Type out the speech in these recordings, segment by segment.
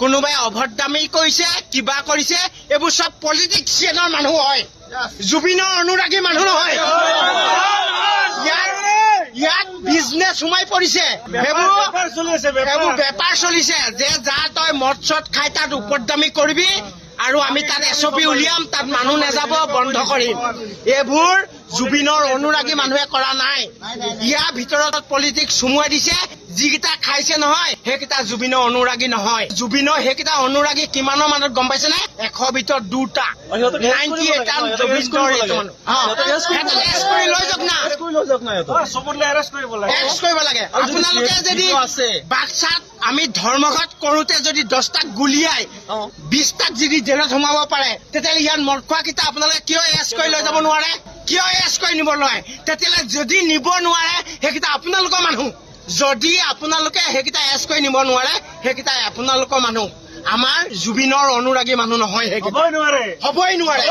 কোনোবাই অভদ্ৰামি কৰিছে কিবা কৰিছে এইবোৰ সব পলিটিক্সিয়ানৰ মানুহ হয় জুবিনৰ অনুৰাগী মানুহ নহয় ইয়াত বিজনেছ সোমাই পৰিছে সেইবোৰ বেপাৰ চলিছে যে যা তই মদ চদ খাই তাত উপদ্ৰামি কৰিবি আৰু আমি তাত এছপি উলিয়াম তাত মানুহ নাযাব বন্ধ কৰিম এইবোৰ জুবিনৰ অনুৰাগী মানুহে কৰা নাই ইয়াৰ ভিতৰত পলিটিক্স সোমোৱাই দিছে যিকেইটা খাইছে নহয় সেইকেইটা জুবিনৰ অনুৰাগী নহয় জুবিনৰ সেইকেইটা অনুৰাগী কিমানৰ মানুহ গম পাইছে নে 100 ভিতৰত 2টা 98টা জুবিনৰ এৰেষ্ট কৰিব লাগে আপোনালোকে যদি বাক্সাত আমি ধৰ্মঘট কৰোতে যদি 10টাক গুলিয়াই 20টাক যদি জেলত সোমাব পাৰে তেতিয়াহ'লে ইয়াত মদ খোৱা কেইটা আপোনালোকে কিয় এৰেষ্ট কৰি লৈ যাব নোৱাৰে কিয় এৰেষ্ট কৰি নিব নোৱাৰে তেতিয়াহ'লে যদি নিব নোৱাৰে সেইকেইটা আপোনালোকৰ মানুহ যদি আপোনালোকে সেইকেইটা এৰেষ্ট কৰি নিব নোৱাৰে সেইকেইটা আপোনালোকৰ মানুহ আমাৰ জুবিনৰ অনুৰাগী মানুহ নহয় হ'বই নোৱাৰে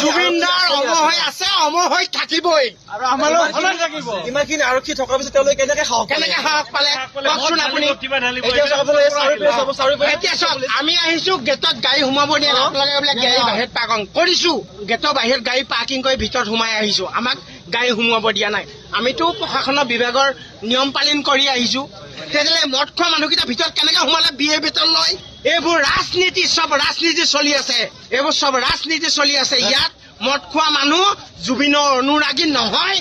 জুবিনদাৰ অমৰ হৈ আছে অমৰ হৈ থাকিবই ইমানখিনি আৰক্ষী থকাৰ পিছত তেওঁলোকে কেনেকে সাহস পালে কওকচোন আপুনি এতিয়া চাওক আমি আহিছো গেটত গাড়ী সোমাব দিয়া আপোনালোকে বোলে গাড়ী বাহিৰত পাৰ্কিং কৰিছো গেটৰ বাহিৰত গাড়ী পাৰ্কিং কৰি ভিতৰত সোমাই আহিছো আমাক গাড়ী সোমোৱাব দিয়া নাই আমিতো প্ৰশাসনৰ বিভাগৰ নিয়ম পালন কৰি আহিছো তেতিয়াহ'লে মদ খোৱা মানুহকেইটা ভিতৰত কেনেকে সোমালে বিয়ে বেতন লয় এইবোৰ ৰাজনীতি চলি আছে এইবোৰ সব ৰাজনীতি চলি আছে ইয়াত মদ খোৱা মানুহ জুবিনৰ অনুৰাগী নহয়